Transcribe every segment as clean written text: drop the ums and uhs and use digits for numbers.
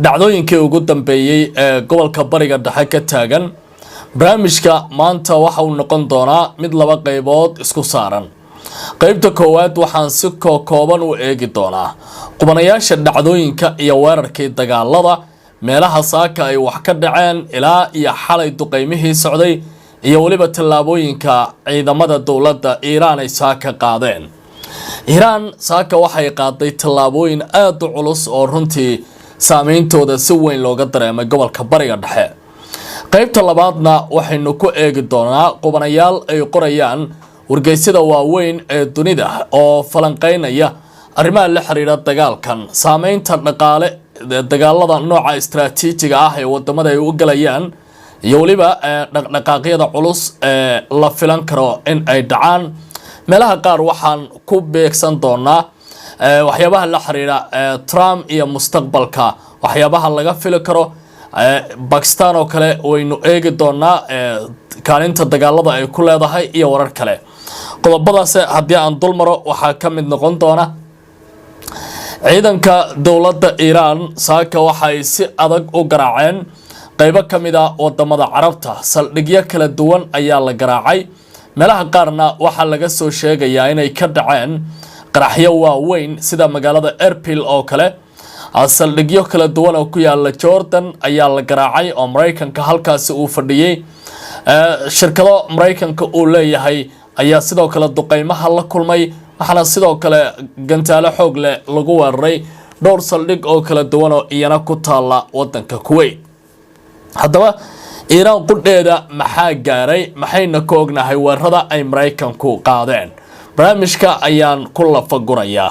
dhacdooyinkii ugu dambeeyay ee gobolka bariga dhexe ka taagan. barnaamijka maanta waxa uu noqon doonaa mid laba qaybood isku saaran. qaybta koowaad waxaan si kooban u eegi doonaa qubanayaasha dhacdooyinka iyo weerarkii dagaalada meelaha saaka ay wax ka dhaceen ilaa iyo xalay duqeymihii socday iyo waliba tallaabooyinka ciidamada dowladda Iiraan ay saaka qaadeen. Iiraan saaka waxay qaaday tallaabooyin aad u culus oo runtii saameyntooda si weyn looga dareemay gobolka bariga dhexe. qaybta labaadna waxaynu ku eegi doonaa qubanayaal ay qorayaan wargeysyada waaweyn ee dunida oo falanqeynaya arrimaha la xiriira dagaalkan, saameynta dhaqaale dagaalada nooca istiraatiijiga ah ee wadamada ay u galayaan iyo waliba dhaqdhaqaaqyada culus ee la filan karo in ay dhacaan. meelaha qaar waxaan ku beegsan doonaa waxyaabaha la xiriira Trump iyo mustaqbalka waxyaabaha laga fili karo. Pakistan oo kale waynu eegi doonaa kaalinta dagaalada ay ku leedahay iyo warar kale. qodobadaas haddii aan dul maro waxaa ka mid noqon doona ciidanka dowladda Iiraan saaka waxay si adag u garaaceen qaybo ka mid ah wadamada Carabta. saldhigyo kala duwan ayaa la garaacay. meelaha qaarna waxaa laga soo sheegayaa inay ka dhaceen qaraxyo waaweyn sida magaalada Erbil oo kale. saldhigyo kala duwan oo ku yaala Jordan ayaa la garaacay oo Mareykanka halkaasi uu fadhiyay. shirkado Mareykanka uu leeyahay ayaa sidoo kale duqeymaha la kulmay, waxaana sidoo kale gantaalo xoog leh lagu weeraray dhowr saldhig oo kala duwan oo iyana ku taala wadanka Kuwait. haddaba Iiraan qudheeda maxaa gaaray, maxayna ka ognahay weerarada ay Mareykanku qaadeen? barnaamijka ayaan ku lafagurayaa.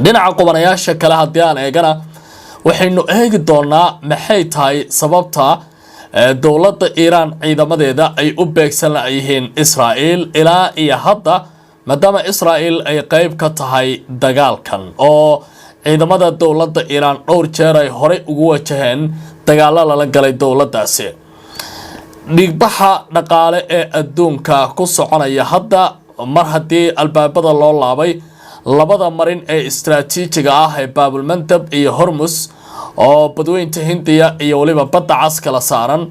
dhinaca qubanayaasha kale haddii aan eegana waxaynu eegi doonaa maxay tahay sababta dowladda Iiraan ciidamadeeda ay u beegsan yihiin Israa'iil ilaa iyo hadda, maadaama Israa'iil ay qayb ka tahay dagaalkan oo ciidamada dowladda Iiraan dhowr jeer ay horey ugu wajaheen dagaalo lala galay dowladdaasi. dhiigbaxa dhaqaale ee adduunka ku soconaya hadda mar haddii albaabada loo laabay labada marin ee istiraatiijiga ah ee Baabul Mandab iyo Hormuz oo badweynta Hindiya iyo waliba badda cas kala saaran.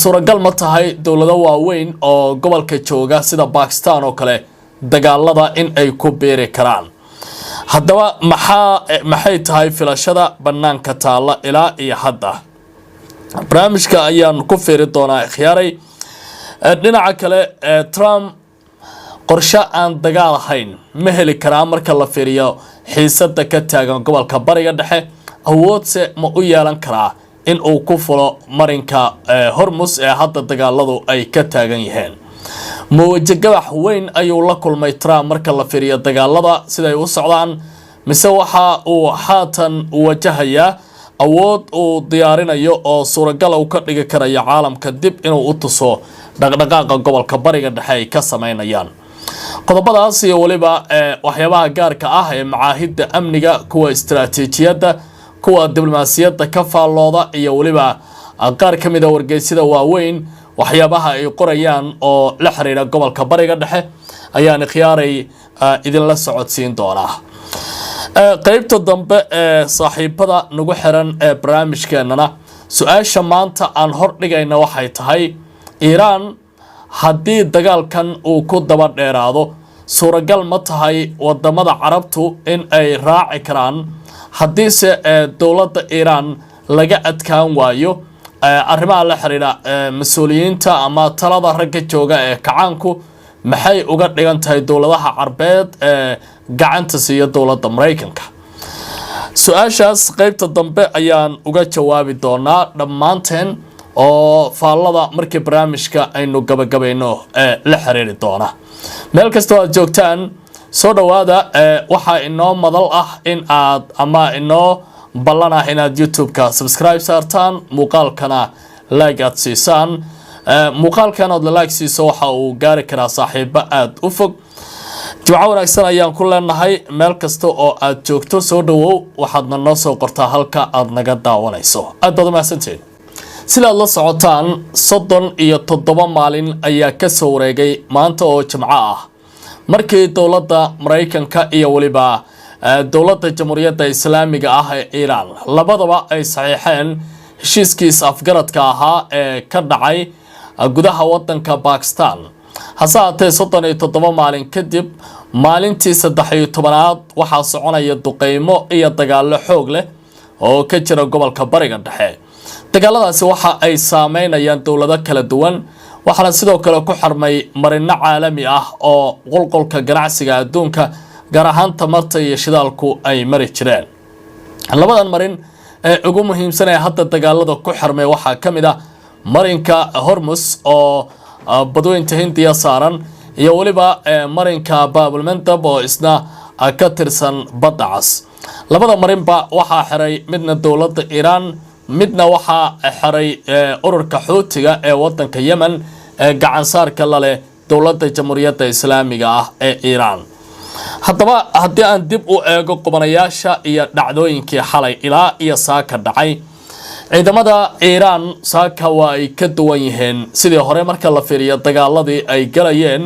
suuragal ma tahay dowlado waaweyn oo gobolka jooga sida Pakistan oo kale dagaalada in ay ku beeri karaan? haddaba maxay tahay filashada banaanka taala ilaa iyo hadda? barnaamijka ayaan ku fiiri doonaa khiyaaray. dhinaca kale Trump qorshe aan dagaal ahayn ma heli karaa marka la fiiriyo xiisada ka taagan gobolka bariga dhexe? awoodse ma u yeelan karaa in uu ku fulo marinka Hormuz ee hadda dagaaladu ay ka taagan yihiin? mawjagabax weyn ayuu la kulmay Trump marka la fiiriyo dagaalada siday u socdaan, mise waxa uu haatan wajahayaa awood uu diyaarinayo oo suuragal uu ka dhigi karayo caalamka dib inuu u tuso dhaqdhaqaaqa gobolka bariga dhexe ay ka sameynayaan? qodobadaas iyo waliba waxyaabaha gaarka ah ee macaahidda amniga, kuwa istiraatiijiyadda, kuwa diblomaasiyadda ka faallooda iyo waliba qaar ka mid ah wargeysyada waaweyn waxyaabaha ay qorayaan oo la xiriira gobolka bariga dhexe ayaan khiyaaray idinla socodsiin doonaa. qaybta dambe ee saaxiibada nagu xiran ee barnaamijkeenana su-aasha maanta aan hor dhigayna waxay tahay Iiraan haddii dagaalkan uu ku daba dheeraado suuragal ma tahay wadamada Carabtu in ay raaci karaan? haddiise dowladda Iiraan laga adkaan waayo arrimaha la xiriira mas'uuliyiinta ama talada ragga jooga ee kacaanku maxay uga dhigan tahay dowladaha Carbeed ee gacanta siiya dowladda Mareykanka? su-aashaas qaybta dambe ayaan uga jawaabi doonaa dhammaanteen oo faallada markii barnaamijka aynu gabagabayno la xiriiri doona. meel kasta aad joogtaan soo dhawaada. waxaa inoo madal ah in aad ama inoo ballan ah inaad YouTube-ka subscribe saartaan, muuqaalkana like aad siisaan. muuqaalkan aad like siiso waxa uu gaari karaa saaxiibo aad u fog. jimco wanaagsan ayaan ku leenahay. meel kasta oo aad joogto soo dhawow, waxaadna noo soo qortaa halka aad naga daawanayso. aad baad mahadsantiin. sidaad la socotaan 37 maalin ayaa ka soo wareegay maanta oo jimco ah markii dowladda Mareykanka iyo waliba dowladda jamhuuriyadda islaamiga ah ee Iran labadaba ay saxiixeen heshiiskiis afgaradka ahaa ee ka dhacay gudaha wadanka Pakistan hase haatee 37 maalin kadib maalintii 13aad waxaa soconaya duqeymo iyo dagaalo xoog leh oo ka jira gobolka bariga dhexe dagaaladaasi waxa ay saameynayaan dowlado kala duwan waxaana sidoo kale ku xarmay marino caalami ah oo qolqolka ganacsiga adduunka gaar ahaan tamarta iyo shidaalku ay mari jireen labadan marin ee ugu muhiimsan ee hadda dagaalada ku xarmay waxaa kamid ah marinka Hormuz oo badweynta Hindiya saaran iyo waliba marinka Bab al-Mandab oo isna ka tirsan badda cas labada marinba waxaa xiray midna dowladda Iran midna waxaa xiray ururka Xuutiga ee wadanka Yemen ee gacan saarka la leh dowladda jamhuuriyadda islaamiga ah ee Iran haddaba haddii aan dib u eego qubanayaasha iyo dhacdooyinkii xalay ilaa iyo saaka dhacay ciidamada Iran saaka waa ay ka duwan yihiin sidii hore marka la fiiriyo dagaaladii ay galayeen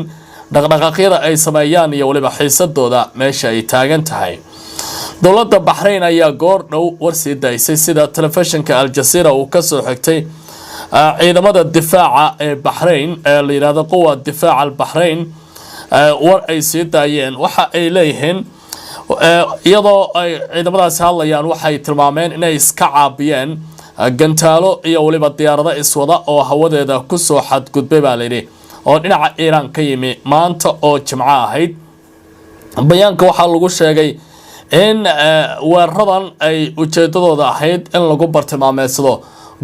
dhaqdhaqaaqyada ay sameeyaan iyo waliba xiisadooda meesha ay taagan tahay dowladda Bahrain ayaa goor dhow warsii daysay sida telefishinka Al Jazeera uu ka soo xigtay ciidamada difaaca ee Bahrain ee la yiraahdo quwa difaaca al-Bahrain war ay sii daayeen waxa ay leeyihiin iyadoo ay ciidamadaasi hadlayaan waxay tilmaameen inay iska caabiyeen gantaalo iyo waliba diyaarado iswada oo hawadeeda ku soo xadgudbay baa leeyahay oo dhinaca Iran ka yimi maanta oo Jimco ahayd bayaanka waxa lagu sheegay in weeraradan ay ujeedadooda ahayd in lagu bartilmaameedsado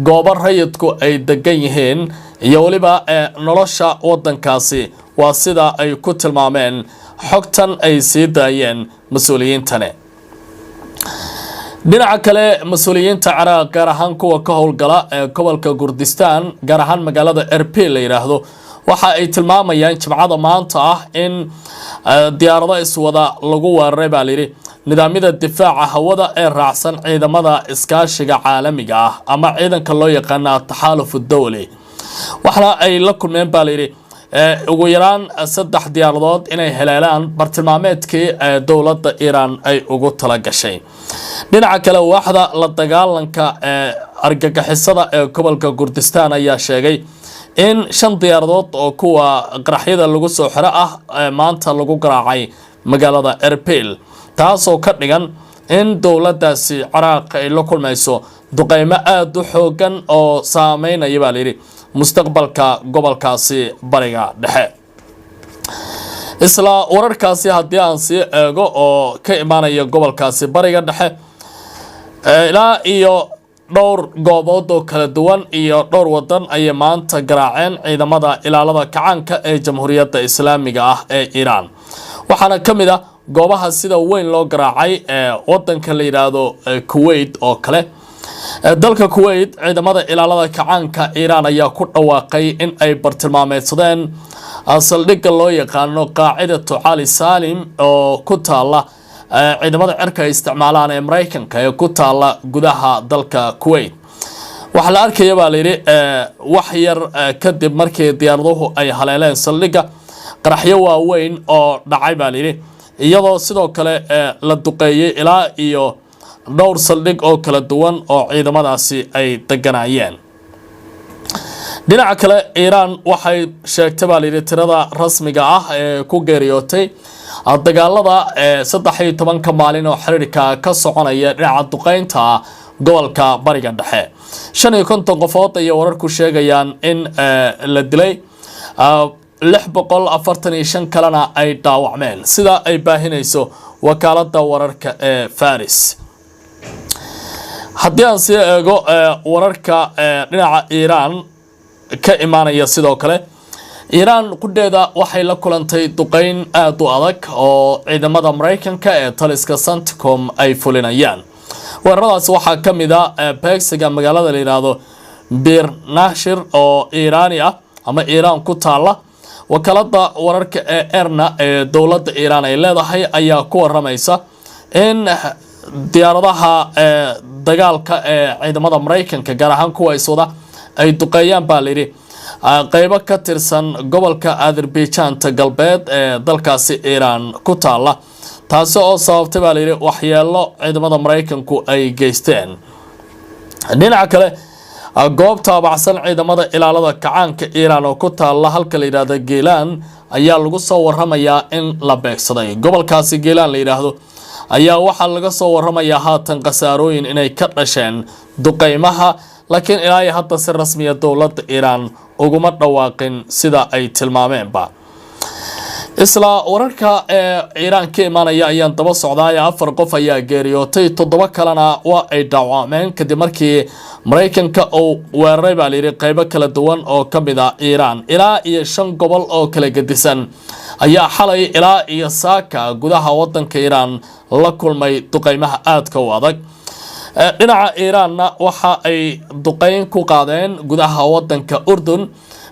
goobo rayidku ay degan yihiin iyo waliba nolosha wadankaasi waa sida ay ku tilmaameen xogtan ay sii daayeen mas'uuliyiintani dhinaca kale mas'uuliyiinta Ciraaq gaar ahaan kuwa ka howlgala ee gobolka Kurdistan gaar ahaan magaalada Erbil la yiraahdo waxa ay tilmaamayaan Jimcada maanta ah in diyaarado iswada lagu weeraray baa leeyahay nidaamyada difaaca hawada ee raacsan ciidamada iskaashiga caalamiga ah ama ciidanka loo yaqaan taxaaluf dawli waxna ay la kulmeen baa leeyahay ugu yaraan 3 diyaaradood inay heleelaan bartilmaameedkii dowladda Iran ay ugu tala gashay dhinaca kale waaxda la dagaalanka argagixisada ee gobolka Kurdistan ayaa sheegay in 5 diyaaradood oo kuwa qaraxyada lagu soo xiro ah maanta lagu garaacay magaalada Erbil taasoo ka dhigan in dowladdaasi Ciraaq ay la kulmayso duqeymo aad u xoogan oo saameynaya baa leeyahay mustaqbalka gobolkaasi bariga dhexe isla wararkaasi haddii aan sii eego oo ka imaanaya gobolkaasi bariga dhexe ilaa iyo dhowr goobood oo kala duwan iyo dhowr wadan ay maanta garaaceen ciidamada ilaalada kacaanka ee jamhuuriyadda islaamiga ah ee Iran waxaana kamid ah goobaha sida weyn loo garaacay wadanka la yiraahdo Kuwait oo kale dalka Kuwait ciidamada ilaalada kacaanka Iran ayaa ku dhawaaqay in ay bartilmaameedsadeen saldhigga loo yaqaano qaacidatu Ali Salim oo ku taala ciidamada cirka ay isticmaalaan ee Mareykanka ee ku taala gudaha dalka Kuwait waxa la arkaya baa leeyahay wax yar kadib markii diyaaraduhu ay haleeleen saldhigga qaraxyo waaweyn oo dhacay baa leeyahay iyadoo sidoo kale la duqeeyay ilaa iyo dhowr saldhig oo kala duwan oo ciidamadaasi ay deganayeen dhinaca kale Iran waxay sheegtay baa leeyahay tirada rasmiga ah ee ku geeriyootay dagaalada 13 maalin oo xiriirka ka soconaya dhinaca duqeynta gobolka bariga dhexe 55 qofood ay wararku sheegayaan in la dilay 645 kalena ay dhaawacmeen sida ay baahinayso wakaaladda wararka ee Faris haddii aan sii eego wararka dhinaca Iran ka imaanaya sidoo kale Iran qudheeda waxay la kulantay duqeyn aad u adag oo ciidamada Mareykanka ee taliska CENTCOM ay fulinayaan weeraradaas waxaa kamid ah beegsiga magaalada la yiraahdo Bir Nashir oo Irani ah ama Iran ku taala wakaaladda wararka ee ERNA ee dowladda Iran ay leedahay ayaa ku waramaysa in diyaaradaha dagaalka ee ciidamada Mareykanka gaar ahaan kuwa iswada ay duqeeyaan baa leeyahay qaybo ka tirsan gobolka Azerbaijan galbeed ee dalkaasi Iran ku taala taasi oo sababtay baa la yiri waxyeelo ciidamada Mareykanku ay geysteen. dhinaca kale goobta bacsan ciidamada ilaalada kacaanka Iran oo ku taala halka la yiraahdo Gilan ayaa lagu soo waramayaa in la beegsaday. gobolkaasi Gilan la yiraahdo ayaa waxa laga soo waramayaa haatan qasaarooyin inay ka dhasheen duqeymaha, laakiin ilaa hadda si rasmi ah dowladda Iran uguma dhawaaqin sida ay tilmaameenba. isla wararka Iran ka imaanaya ayaan daba socday 4 qof ayaa geeriyootay 7 kalena waa ay dhaawacmeen kadib markii Mareykanka uu weeraray baa la yiri qaybo kala duwan oo kamid ah Iran. ilaa 5 gobol oo kala gedisan ayaa xalay ilaa iyo saaka gudaha wadanka Iran la kulmay duqeymaha aadka u adag. dhinaca Iranna waxa ay duqeyn ku qaadeen gudaha wadanka Urdun.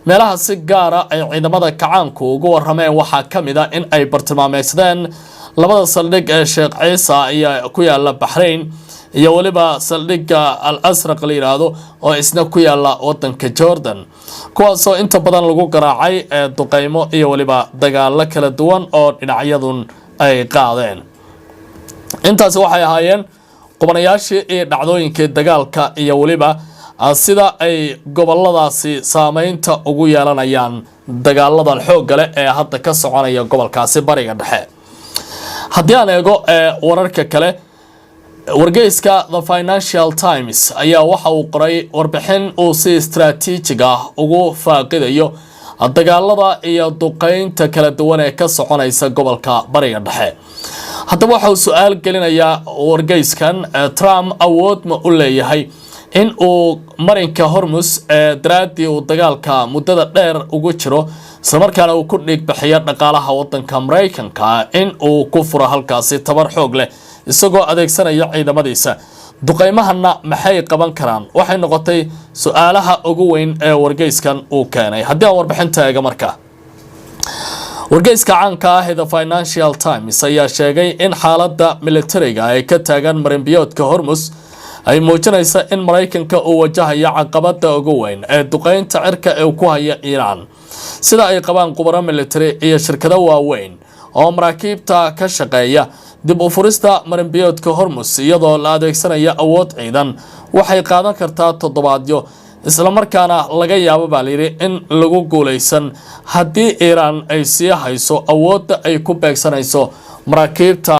meelaha si gaar ah ay ciidamada kacaanku ugu warameen waxaa kamid ah in ay bartilmaameedsadeen labada saldhig ee Sheikh Ciisa iyo ku yaala Bahrain iyo waliba saldhigga Al-Azraq la yiraahdo oo isna ku yaala wadanka Jordan, kuwaas oo inta badan lagu garaacay duqeymo iyo waliba dagaalo kala duwan oo dhinacyadun ay qaadeen. intaas waxay ahaayeen qubanayaashii iyo dhacdooyinkii dagaalka iyo waliba sida ay goboladaasi saameynta ugu yeelanayaan dagaaladan xoog leh ee hadda ka soconaya gobolkaasi bariga dhexe. haddii aan eego wararka kale, wargeyska The Financial Times ayaa waxa uu qoray warbixin uu si istiraatiijig ah ugu faaqidayo dagaalada iyo duqeynta kala duwan ee ka soconaysa gobolka bariga dhexe. haddaba waxa uu su'aal gelinayaa wargeyskan Trump awood ma u leeyahay in uu marinka Hormuz daraadii uu dagaalka muddada dheer ugu jiro, isla markaana uu ku dhig bixiyo dhaqaalaha wadanka Mareykanka in uu ku furo halkaasi tabar xoog leh isagoo adeegsanaya ciidamadiisa. duqeymahana maxay qaban karaan waxay noqotay su'aalaha ugu weyn ee wargeyskan uu keenay. haddii aan warbixinta eega marka, wargeyska caanka ah ee The Financial Times ayaa sheegay in xaaladda militariga ay ka taagan marinbiyoodka Hormuz ay muujinaysa in Mareykanka uu wajahayo caqabada ugu weyn ee duqeynta cirka ee ku haya Iran, sida ay qabaan khubaro military iyo shirkado waaweyn oo maraakiibta ka shaqeeya dib u furista marinbiyoodka Hormuz iyadoo la adeegsanayo awood ciidan. waxay qaadan kartaa toddobaadyo, isla markaana laga yaabo baa la yiri in lagu guuleysan haddii Iran ay sii hayso awoodda ay ku beegsanayso maraakiibta